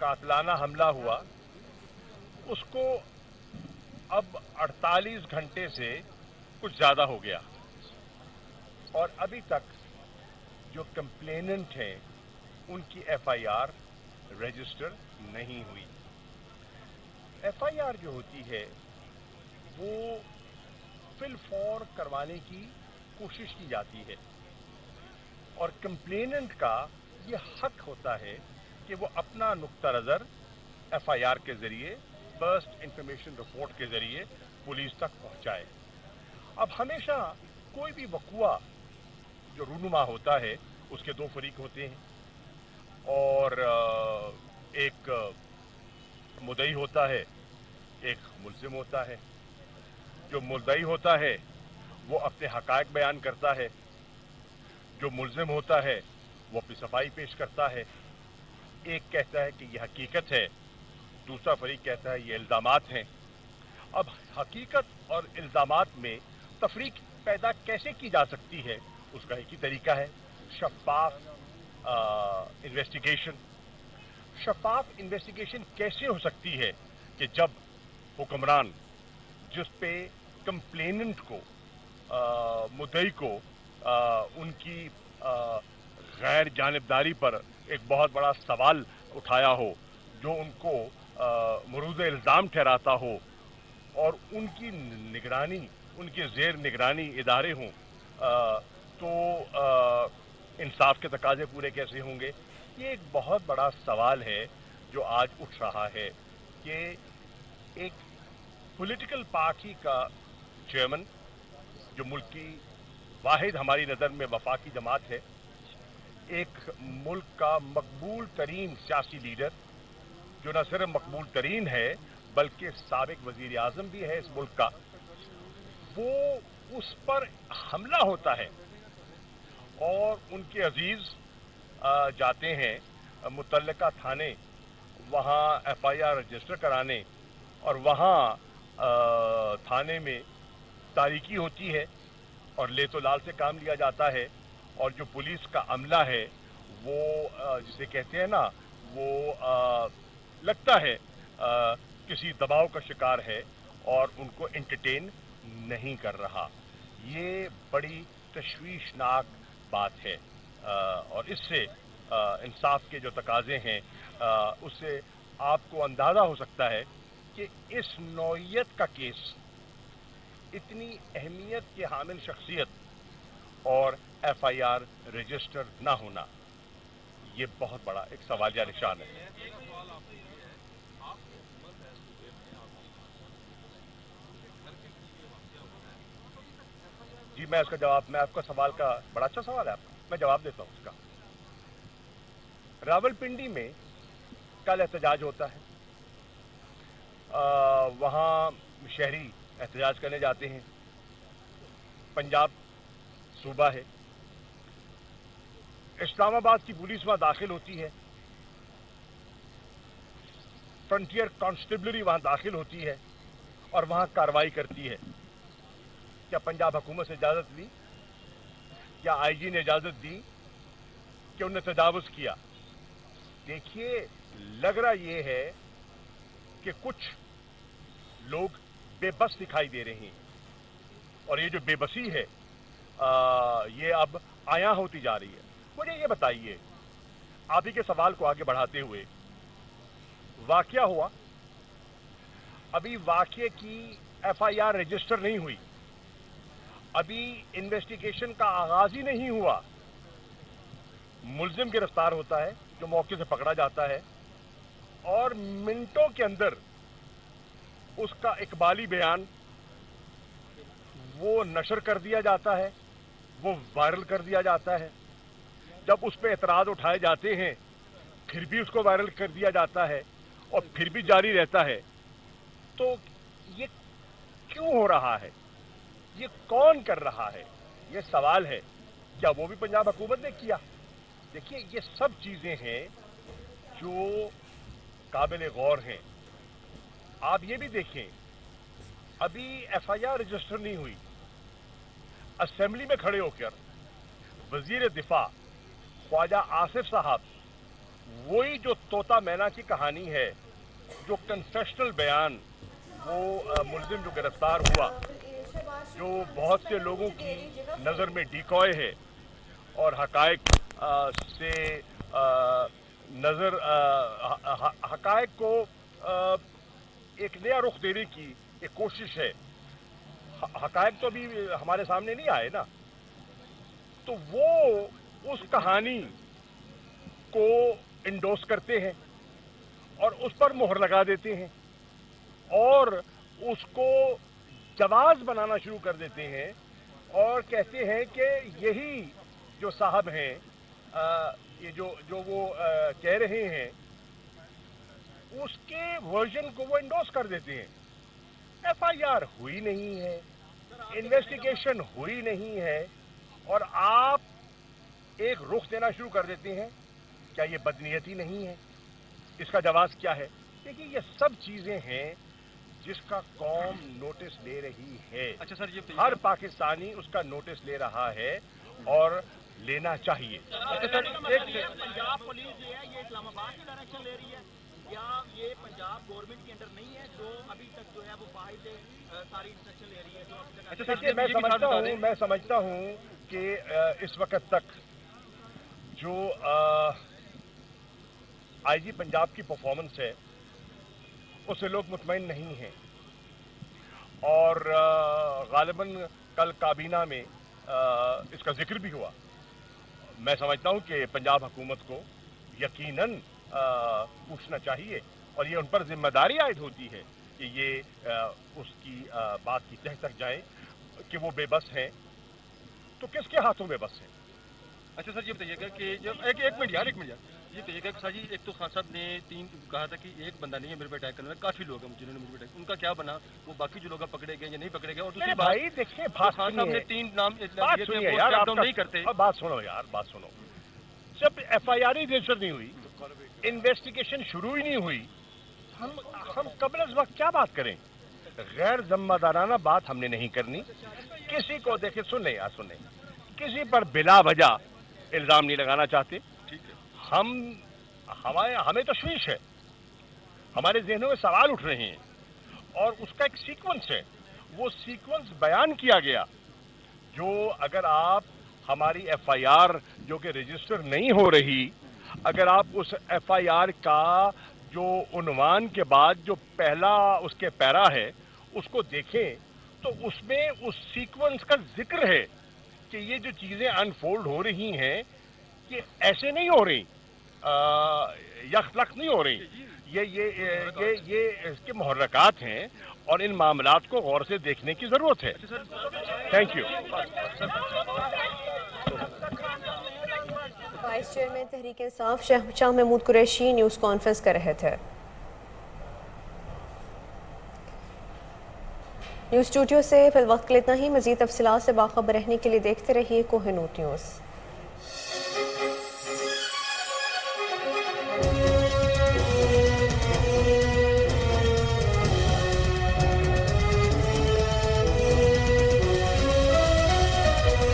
कातलाना हमला हुआ उसको अब 48 घंटे से कुछ ज़्यादा हो गया और अभी तक जो कंप्लेनेंट हैं उनकी एफआईआर रजिस्टर नहीं हुई। एफआईआर जो होती है वो फिल फॉर करवाने की कोशिश की जाती है और कंप्लेनेंट का ये हक होता है कि वो अपना नुक्ता नज़र एफआईआर के ज़रिए फर्स्ट इंफॉर्मेशन रिपोर्ट के ज़रिए पुलिस तक पहुंचाए। अब हमेशा कोई भी वक़ुआ जो रूनुमा होता है उसके दो फरीक होते हैं और एक मुद्दई होता है, एक मुल्ज़िम होता है। जो मुद्दई होता है वो अपने हक़ाइक़ बयान करता है, जो मुल्ज़िम होता है वो अपनी सफाई पेश करता है। एक कहता है कि ये हकीकत है, दूसरा फरीक कहता है ये इल्ज़ामात हैं। अब हकीकत और इल्ज़ामात में तफरीक पैदा कैसे की जा सकती है, उसका एक ही तरीका है, शफ़ाफ़ इन्वेस्टिगेशन। शफ़ाफ़ इन्वेस्टिगेशन कैसे हो सकती है कि जब हुक्मरान जिस पे कंप्लेनेंट को मुद्दई को उनकी गैर जानिबदारी पर एक बहुत बड़ा सवाल उठाया हो, जो उनको मरूज़ इल्ज़ाम ठहराता हो और उनकी निगरानी, उनके ज़ेर निगरानी इदारे हों, तो इंसाफ के तकाज़े पूरे कैसे होंगे? ये एक बहुत बड़ा सवाल है जो आज उठ रहा है कि एक पॉलिटिकल पार्टी का चेयरमैन, जो मुल्क की वाहिद हमारी नज़र में वफाकी जमात है, एक मुल्क का मकबूल तरीन सियासी लीडर, जो न सिर्फ मकबूल तरीन है बल्कि साबिक वज़ीर आज़म भी है इस मुल्क का, वो उस पर हमला होता है और उनके अजीज जाते हैं मुतल्लिका थाने, वहाँ एफआईआर रजिस्टर कराने और वहाँ थाने में तारीकी होती है और ले तो लाल से काम लिया जाता है और जो पुलिस का अमला है वो जिसे कहते हैं ना, वो लगता है किसी दबाव का शिकार है और उनको एंटरटेन नहीं कर रहा। ये बड़ी तशवीशनाक बात है और इससे इंसाफ के जो तकाजे हैं उससे आपको अंदाज़ा हो सकता है कि इस नौइयत का केस, इतनी अहमियत के हामिल शख्सियत और एफआईआर रजिस्टर ना होना, ये बहुत बड़ा एक सवालिया निशान है। जी मैं उसका जवाब, मैं आपका सवाल का बड़ा अच्छा सवाल है आपका, मैं जवाब देता हूँ उसका। रावलपिंडी में कल एहतजाज होता है, वहाँ शहरी एहतजाज करने जाते हैं। पंजाब सूबा है, इस्लामाबाद की पुलिस वहाँ दाखिल होती है, फ्रंटियर कांस्टेबलरी वहाँ दाखिल होती है और वहाँ कार्रवाई करती है। क्या पंजाब हुकूमत से इजाज़त ली? क्या आईजी ने इजाज़त दी कि उन्हें तजावुज़ किया? देखिए, लग रहा ये है कि कुछ लोग बेबस दिखाई दे रहे हैं और ये जो बेबसी है ये अब आया होती जा रही है। मुझे ये बताइए, आप ही के सवाल को आगे बढ़ाते हुए, वाकया हुआ, अभी वाकये की एफआईआर रजिस्टर नहीं हुई, अभी इन्वेस्टिगेशन का आगाज ही नहीं हुआ, मुल्जिम गिरफ्तार होता है जो मौके से पकड़ा जाता है और मिनटों के अंदर उसका इकबाली बयान वो नशर कर दिया जाता है, वो वायरल कर दिया जाता है। जब उस पर एतराज़ उठाए जाते हैं फिर भी उसको वायरल कर दिया जाता है और फिर भी जारी रहता है। तो ये क्यों हो रहा है? ये कौन कर रहा है? ये सवाल है। क्या वो भी पंजाब हुकूमत ने किया? देखिए, ये सब चीज़ें हैं जो काबिल गौर हैं। आप ये भी देखें, अभी एफआईआर रजिस्टर नहीं हुई, असेंबली में खड़े होकर वजीर दिफा ख्वाजा आसिफ साहब वही जो तोता मैना की कहानी है, जो कन्फेशनल बयान, वो मुलजिम जो गिरफ्तार हुआ, जो बहुत से लोगों की नज़र में डिकॉय है और हकायक से नज़र हकायक को एक नया रुख देने की एक कोशिश है। हकायक तो अभी हमारे सामने नहीं आए ना, तो वो उस कहानी को इंडोर्स करते हैं और उस पर मोहर लगा देते हैं और उसको जवाज बनाना शुरू कर देते हैं और कहते हैं कि यही जो साहब हैं, ये जो वो कह रहे हैं, उसके वर्जन को वो इंडोर्स कर देते हैं। एफआईआर हुई नहीं है, इन्वेस्टिगेशन हुई नहीं है और आप एक रुख देना शुरू कर देते हैं। क्या ये बदनीयती नहीं है? इसका जवाब क्या है? देखिए, ये सब चीजें हैं जिसका कौम नोटिस ले रही है। अच्छा सर, ये हर पाकिस्तानी उसका नोटिस ले रहा है और लेना चाहिए। अच्छा सर, पंजाब पुलिस जो है ये इस्लामाबाद की डायरेक्शन ले रही है या ये पंजाब गवर्नमेंट के अंडर नहीं है जो अभी तक जो है वो बाहर से सारी इंस्ट्रक्शन ले रही है जो अभी तक? अच्छा सर, देखिए, मैं समझता हूँ कि इस वक्त तक जो आईजी पंजाब की परफॉर्मेंस है उससे लोग मुतमईन नहीं हैं और गालिबन कल काबीना में इसका जिक्र भी हुआ। मैं समझता हूं कि पंजाब हुकूमत को यकीनन पूछना चाहिए और ये उन पर जिम्मेदारी आयद होती है कि ये उसकी बात की तह तक जाए कि वो बेबस हैं तो किसके हाथों में बस है। अच्छा सर, ये बताइएगा कि जब एक मिनट यार, ये बताइएगा कि सर जी, एक तो खान साहब ने कहा था कि एक बंदा नहीं है मेरे पे अटैक करने वाला, काफी लोग हैं जिन्होंने मुझे अटैक, उनका क्या बना? वो बाकी जो लोग पकड़े गए या नहीं पकड़े गए? और दूसरी बात, भाई देखिए, खान साहब ने 3 नाम बात सुनिए यार, आप नहीं करते। बात सुनो यार, बात सुनो। जब एफआईआर ही रजिस्टर नहीं हुई, इन्वेस्टिगेशन शुरू ही नहीं हुई, हम कबल वक्त क्या बात करें? गैर जिम्मेदाराना बात हमने नहीं करनी। किसी को देखे, सुने यार सुने, किसी पर बिला वजह इल्जाम नहीं लगाना चाहते। हमें तशवीश है, हमारे जहनों में सवाल उठ रहे हैं और उसका एक सीक्वेंस है, वो सीक्वेंस बयान किया गया। जो अगर आप हमारी एफआईआर जो कि रजिस्टर नहीं हो रही, अगर आप उस एफआईआर का जो उन्वान के बाद जो पहला उसके पैरा है उसको देखें तो उसमें उस सीक्वेंस का जिक्र है कि ये जो चीजें अनफोल्ड हो रही हैं ये ऐसे नहीं हो रही, यखलक नहीं हो रही, ये इसके मुहर्रकात हैं और इन मामलात को गौर से देखने की जरूरत है। Thank you. Vice chairman Tehreek Insaf Shah Mahmood Qureshi news conference कर रहे थे। न्यूज़ स्टूडियो से फिल वक्त के लिए इतना ही। मज़ीद तफसीलात से बाखबर रहने के लिए देखते रहिए कोहिनूर न्यूज़।